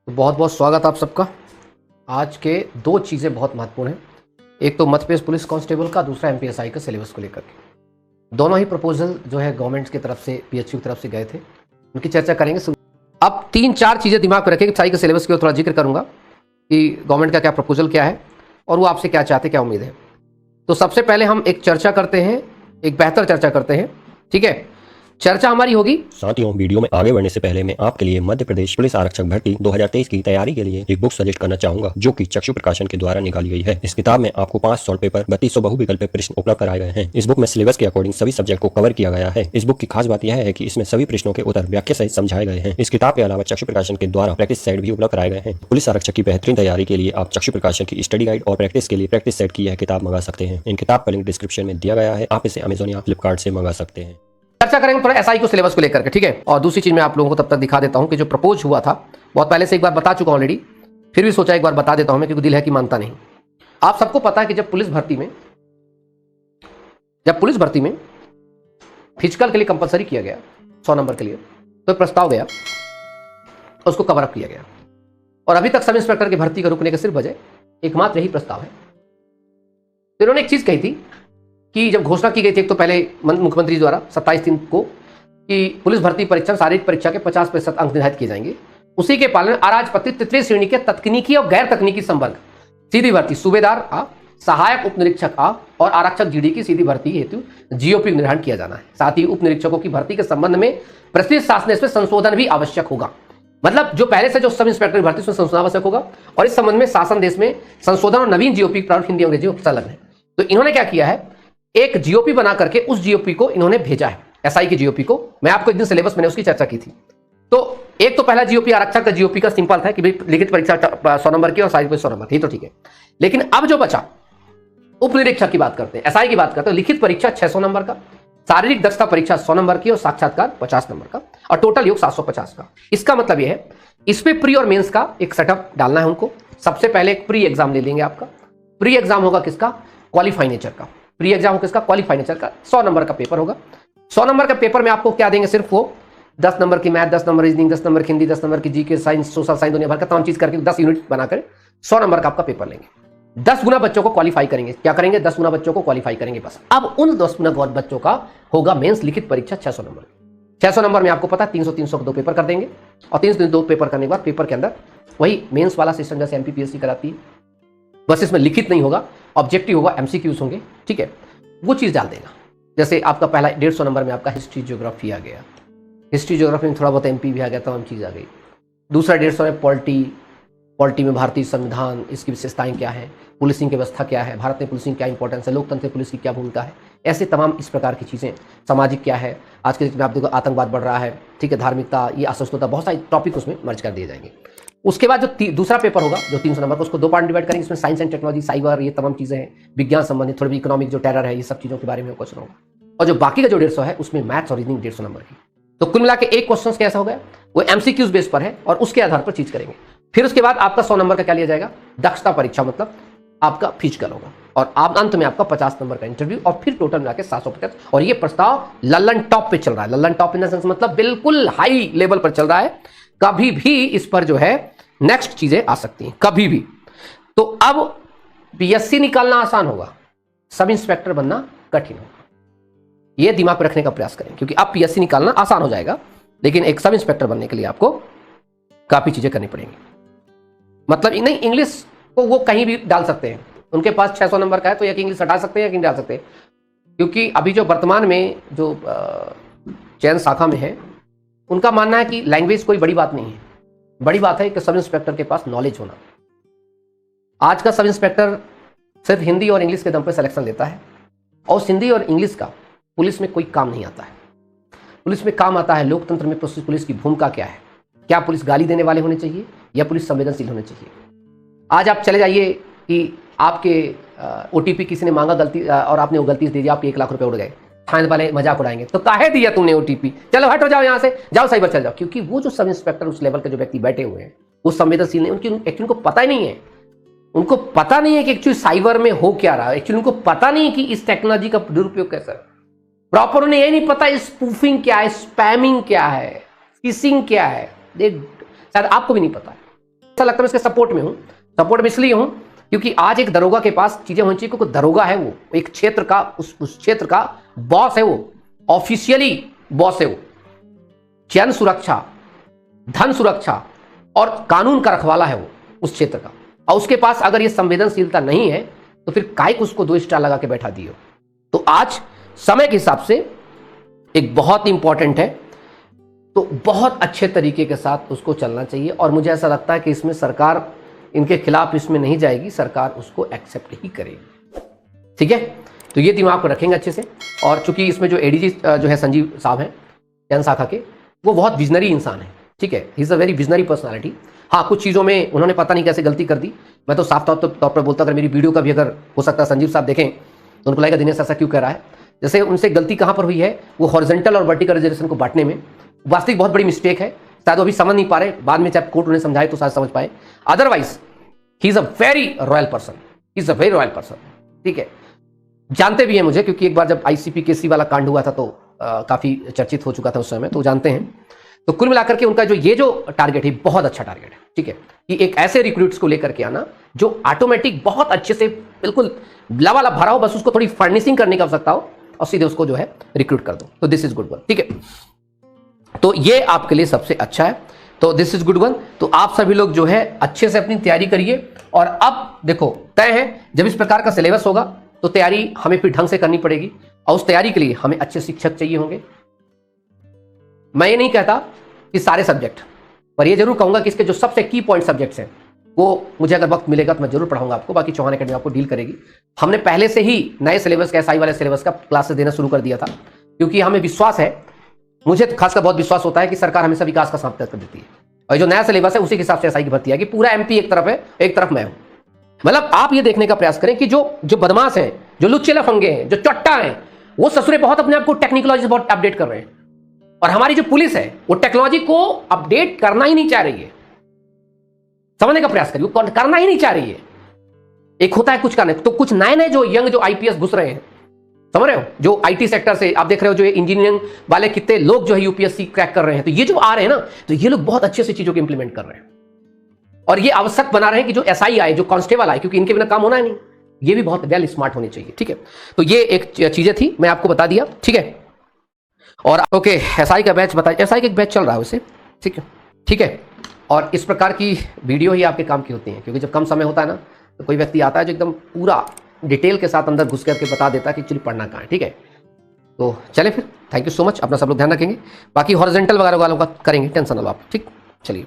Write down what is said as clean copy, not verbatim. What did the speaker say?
तो बहुत बहुत स्वागत आप सबका। आज के दो चीज़ें बहुत महत्वपूर्ण हैं। एक तो मध्य प्रदेश पुलिस कांस्टेबल का, दूसरा एमपीएसआई का सिलेबस को लेकर के। दोनों ही प्रपोजल जो है गवर्नमेंट की तरफ से, पीएचयू की तरफ से गए थे, उनकी चर्चा करेंगे। अब 3-4 चीज़ें दिमाग में रखें। एमपीएसआई के सिलेबस की थोड़ा जिक्र करूंगा कि गवर्नमेंट का क्या प्रपोजल क्या है और वो आपसे क्या चाहते, क्या उम्मीद है। तो सबसे पहले हम एक चर्चा करते हैं, एक बेहतर चर्चा करते हैं। ठीक है, चर्चा हमारी होगी। साथियों, वीडियो में आगे बढ़ने से पहले मैं आपके लिए मध्य प्रदेश पुलिस आरक्षक भर्ती 2023 की तैयारी के लिए एक बुक सजेस्ट करना चाहूंगा, जो कि चक्षु प्रकाशन के द्वारा निकाली गई है। इस किताब में आपको 5 शॉर्ट पेपर, 3200 बहुविकल्पीय प्रश्न उपलब्ध कराए गए हैं। इस बुक में सिलेबस के अकॉर्डिंग सभी सब्जेक्ट को कवर किया गया है। इस बुक की खास बात यह है कि इसमें सभी प्रश्नों के उत्तर व्याख्या सहित समझाए गए हैं। इस किताब के अलावा चक्षु प्रकाशन के द्वारा प्रैक्टिस सेट भी उपलब्ध कराए गए हैं। पुलिस आरक्षक की बेहतरीन तैयारी के लिए आप चक्षु प्रकाशन की स्टडी गाइड और प्रैक्टिस के लिए प्रैक्टिस सेट की यह किताब मंगा सकते हैं। इन किताब का लिंक डिस्क्रिप्शन में दिया गया है। आप इसे अमेजोन या फ्लिपकार्ट से मंगा सकते हैं। चर्चा करेंगे थोड़ा एसआई को सिलेबस को लेकर के। ठीक है, और दूसरी चीज मैं आप लोगों को तब तक दिखा देता हूं कि जो प्रपोज हुआ था, बहुत पहले से एक बार बता चुका हूं ऑलरेडी, फिर भी सोचा एक बार बता देता हूं मैं, क्योंकि दिल है कि मानता नहीं। आप सबको पता है कि जब पुलिस भर्ती में फिजिकल के लिए कंपलसरी किया गया 100 नंबर के लिए, तो प्रस्ताव गया, उसको कवर अप किया गया। और अभी तक सब इंस्पेक्टर की भर्ती का रुकने के सिर्फ वजह एकमात्र यही प्रस्ताव है। तो इन्होंने एक चीज कही थी कि जब घोषणा की गई थी, एक तो पहले मुख्यमंत्री द्वारा 27 को, कि पुलिस भर्ती परीक्षा शारीरिक परीक्षा के 50% अंक निर्धारित किए जाएंगे। उसी के पालन अराजपत्रित तृतीय श्रेणी के तकनीकी और गैर तकनीकी संवर्ग सीधी भर्ती सूबेदार आ, सहायक उप निरीक्षक आ और आरक्षक जीडी की सीधी भर्ती हेतु जीओपी निर्धारण किया जाना है। साथ ही उप निरीक्षकों की भर्ती के संबंध में प्रस्तुत शासन में संशोधन भी आवश्यक होगा। मतलब जो पहले से जो सब इंस्पेक्टर की भर्ती उसमें संशोधन आवश्यक होगा, और इस संबंध में शासन देश में संशोधन और नवीन जीओपी प्रारूप हिंदी अंग्रेजी संलग्न है। तो इन्होंने क्या किया है, एक जीओपी बना करके उस जीओपी को इन्होंने भेजा है, एसआई की जीओपी को। मैं आपको एक दिन सिलेबस मैंने उसकी चर्चा की थी। तो एक तो पहला जीओपी आरक्षक का जीओपी का सिंपल था कि भाई लिखित परीक्षा 100 नंबर की और शारीरिक परीक्षा 100 नंबर की, तो ठीक है। लेकिन अब जो बचा, उप निरीक्षक की बात करते हैं, एसआई की बात करते हैं। लिखित परीक्षा 600 नंबर का, शारीरिक दक्षता परीक्षा 100 नंबर की और साक्षात्कार 50 नंबर का, और टोटल योग 750 का। इसका मतलब यह है इसमें प्री और मेंस का एक सेटअप डालना है उनको। सबसे पहले एक प्री एग्जाम ले लेंगे। आपका प्री एग्जाम होगा किसका, क्वालिफाई नेचर का। प्री एग्जाम किसका, क्वालिफाई नेचर का। 100 नंबर का पेपर होगा। 100 नंबर का पेपर में आपको क्या देंगे, सिर्फ वो 10 नंबर की मैथ, 10 नंबर रीजनिंग, 10 नंबर की हिंदी, 10 नंबर की जीके, साइंस, सोशल साइंस, दुनिया भर का तमाम चीज करके 10 यूनिट बनाकर 100 नंबर का आपका पेपर लेंगे। 10 गुना बच्चों को क्वालिफाई करेंगे। क्या करेंगे, 10 गुना बच्चों को क्वालिफाई करेंगे बस। अब उन 10 गुना बच्चों का होगा मेंस लिखित परीक्षा 600 नंबर। 600 नंबर में आपको पता 300 को 2 पेपर कर देंगे, और 302 पेपर करने के बाद पेपर के अंदर वही मेंस वाला सिस्टम जैसे एमपीपीएससी कराती है, बस इसमें लिखित नहीं होगा, ऑब्जेक्टिव होगा, एमसीक्यूज होंगे। ठीक है, वो चीज डाल देगा। जैसे आपका पहला 150 नंबर में आपका हिस्ट्री ज्योग्राफी आ गया, हिस्ट्री ज्योग्राफी में थोड़ा बहुत एमपी भी आ गया, तमाम चीज आ गई। दूसरा 150 में पॉलिटी में भारतीय संविधान, इसकी विशेषताएं क्या है, पुलिसिंग की व्यवस्था क्या है, भारत में पुलिसिंग क्या इंपॉर्टेंस है, लोकतंत्र पुलिस की क्या भूमिका है, ऐसे तमाम इस प्रकार की चीजें। सामाजिक क्या है, आज के में आप देखो आतंकवाद बढ़ रहा है, ठीक है, धार्मिकता, ये असहिष्णुता, बहुत सारे टॉपिक उसमें मर्ज कर दिए जाएंगे। उसके बाद जो दूसरा पेपर होगा जो 300 नंबर का, उसको 2 पार्ट डिवाइड करेंगे। इसमें साइंस एंड टेक्नोलॉजी, साइबर, ये तमाम चीजें हैं, विज्ञान संबंधित, थोड़ी भी इकोनॉमिक, जो टेरर है, ये सब चीजों के बारे में क्वेश्चन होगा। और जो बाकी का जो 150 है उसमें मैथ्स और रीजनिंग 150 नंबर की। तो कुल मिला के एक क्वेश्चन कैसा हो गया, वो एमसीक्यूज बेस पर है और उसके आधार पर चीज करेंगे। फिर उसके बाद आपका 100 नंबर का क्या लिया जाएगा, दक्षता परीक्षा, मतलब आपका फिजिकल होगा, और आप अंत में आपका 50 नंबर का इंटरव्यू, और फिर टोटल मिला के 750। और ये प्रस्ताव लल्लन टॉप पे चल रहा है। Lallan top in the sense मतलब बिल्कुल हाई लेवल पर चल रहा है। कभी भी इस पर जो है नेक्स्ट चीजें आ सकती हैं, कभी भी। तो अब पीएससी निकालना आसान होगा, सब इंस्पेक्टर बनना कठिन होगा। यह दिमाग में रखने का प्रयास करें, क्योंकि अब पीएससी निकालना आसान हो जाएगा, लेकिन एक सब इंस्पेक्टर बनने के लिए आपको काफी चीजें करनी पड़ेंगी। मतलब नहीं, इंग्लिश को वो कहीं भी डाल सकते हैं। उनके पास 600 नंबर का है तो एक इंग्लिश हटा सकते हैं या कहीं डाल सकते हैं, क्योंकि अभी जो वर्तमान में जो चयन शाखा में है, उनका मानना है कि लैंग्वेज कोई बड़ी बात नहीं है। बड़ी बात है कि सब इंस्पेक्टर के पास नॉलेज होना। आज का सब इंस्पेक्टर सिर्फ हिंदी और इंग्लिश के दम पर सिलेक्शन लेता है, और हिंदी और इंग्लिश का पुलिस में कोई काम नहीं आता है। पुलिस में काम आता है लोकतंत्र में पुलिस की भूमिका क्या है, क्या पुलिस गाली देने वाले होने चाहिए या पुलिस संवेदनशील होने चाहिए। आज आप चले जाइए कि आपके ओटीपी किसी ने मांगा गलती, और आपने वो गलती से दे दिया, आपके 1 लाख रुपए उड़ गए, थाने वाले मजाक उड़ाएंगे, तो काहे दिया तुमने ओटीपी, चलो हट हो जाओ यहाँ से, जाओ साइबर चल जाओ। क्योंकि वो जो सब इंस्पेक्टर उस लेवल के जो व्यक्ति बैठे हुए हैं वो संवेदनशील नहीं, एक्चुअली उनको पता ही नहीं है। उनको पता नहीं है कि एक्चुअली साइबर में हो क्या रहा है, एक्चुअली उनको पता नहीं है कि इस टेक्नोलॉजी का दुरुपयोग कैसा है। प्रॉपर उन्हें ये नहीं पता स्पूफिंग क्या है, स्पैमिंग क्या है, फिशिंग क्या है, शायद आपको भी नहीं पता है। ऐसा लगता है मैं इसके सपोर्ट में हूं। सपोर्ट में इसलिए हूं क्योंकि आज एक दरोगा के पास चीजें होनी चाहिए, क्योंकि दरोगा है वो एक क्षेत्र का, उस क्षेत्र का बॉस है, वो ऑफिशियली बॉस है, वो जन सुरक्षा, धन सुरक्षा और कानून का रखवाला है वो उस क्षेत्र का। और उसके पास अगर ये संवेदनशीलता नहीं है तो फिर काहे को उसको 2 स्टार लगा के बैठा दियो। तो आज समय के हिसाब से एक बहुत इंपॉर्टेंट है, तो बहुत अच्छे तरीके के साथ उसको चलना चाहिए। और मुझे ऐसा लगता है कि इसमें सरकार इनके खिलाफ इसमें नहीं जाएगी, सरकार उसको एक्सेप्ट ही करेगी। ठीक है, तो ये दिमाग को रखेंगे अच्छे से। और चूंकि इसमें जो एडीजी जो है संजीव साहब हैं जन शाखा के, वो बहुत विजनरी इंसान है। ठीक है, he is a very visionary personality. हाँ, कुछ चीज़ों में उन्होंने पता नहीं कैसे गलती कर दी। मैं तो साफ तौर पर बोलता, अगर मेरी वीडियो का भी अगर हो सकता है संजीव साहब देखें तो उनको लगेगा दिनेश ऐसा क्यों कह रहा है। जैसे उनसे गलती कहाँ पर हुई है, वो हॉरिजॉन्टल और वर्टिकल रिजर्वेशन को बांटने में वास्तविक बहुत बड़ी मिस्टेक है। शायद वो अभी समझ नहीं पा रहे, बाद में चाहे कोर्ट उन्हें समझाए तो शायद समझ पाए। Otherwise he is a very royal person, he is a very royal person. ठीक है, जानते भी हैं मुझे, क्योंकि एक बार जब आईसीपी केसी वाला कांड हुआ था तो काफी चर्चित हो चुका था उस समय, तो जानते हैं। तो कुल मिलाकर के उनका जो जो टारगेट है बहुत अच्छा टारगेट है। ठीक है, कि एक ऐसे रिक्रूट्स को लेकर के आना जो ऑटोमेटिक बहुत अच्छे से बिल्कुल लवालब भरा हो, बस उसको थोड़ी फर्निशिंग करने की आवश्यकता हो और सीधे उसको जो है रिक्रूट कर दो। तो दिस इज गुड वन। ठीक है, तो ये आपके लिए सबसे अच्छा है। तो दिस इज गुड वन। तो आप सभी लोग जो है अच्छे से अपनी तैयारी करिए। और अब देखो, तय है जब इस प्रकार का सिलेबस होगा तो तैयारी हमें फिर ढंग से करनी पड़ेगी, और उस तैयारी के लिए हमें अच्छे शिक्षक चाहिए होंगे। मैं ये नहीं कहता कि सारे सब्जेक्ट, पर ये जरूर कहूंगा कि इसके जो सबसे की पॉइंट सब्जेक्ट्स हैं वो मुझे अगर वक्त मिलेगा तो मैं जरूर पढ़ाऊंगा आपको। बाकी चौहान अकेडमी आपको डील करेगी। हमने पहले से ही नए सिलेबस का, एसआई वाले सिलेबस का क्लासेस देना शुरू कर दिया था, क्योंकि हमें विश्वास है, मुझे खासकर बहुत विश्वास होता है कि सरकार हमेशा विकास का साथ कर देती है। और जो नया सिलेबस है उसी के हिसाब से एसआई की भर्ती आएगी। पूरा एमपी एक तरफ है, एक तरफ मैं हूं। मतलब आप ये देखने का प्रयास करें कि जो बदमाश हैं, जो लुच्चे लफंगे हैं, जो चट्टा हैं, वो ससुरे बहुत अपने आप को टेक्नोलॉजी से बहुत अपडेट कर रहे हैं। और हमारी जो पुलिस है वो टेक्नोलॉजी को अपडेट करना ही नहीं चाह रही है। समझने का प्रयास करिए, वो करना ही नहीं चाह रही है। एक होता है कुछ करने, तो कुछ नए नए जो यंग जो आईपीएस घुस रहे हैं, समझ रहे हो, जो आईटी सेक्टर से आप देख रहे हो, जो इंजीनियरिंग वाले कितने लोग जो है यूपीएससी क्रैक कर रहे हैं। तो ये जो आ रहे हैं ना, तो ये लोग बहुत अच्छे से चीजों को इंप्लीमेंट कर रहे हैं। और ये आवश्यक बना रहे हैं कि जो एसआई आए, जो कांस्टेबल आए, क्योंकि इनके बिना काम होना है नहीं। ये भी बहुत वेल स्मार्ट होने चाहिए। ठीक है, तो ये एक चीजें थी, मैं आपको बता दिया। ठीक है, और ओके, एसआई का बैच बताइए। एसआई का एक बैच चल रहा है वैसे। ठीक है, ठीक है। और इस प्रकार की वीडियो ही आपके काम की होती है, क्योंकि जब कम समय होता है ना, तो कोई व्यक्ति आता है जो एकदम पूरा डिटेल के साथ अंदर घुस करके बता देता है कि एक्चुअली पढ़ना कहाँ है। ठीक है, तो चले फिर, थैंक यू सो मच। अपना सब लोग ध्यान रखेंगे। बाकी हॉरिजॉन्टल वगैरह वालों का करेंगे, टेंशन ना लो आप। ठीक, चलिए।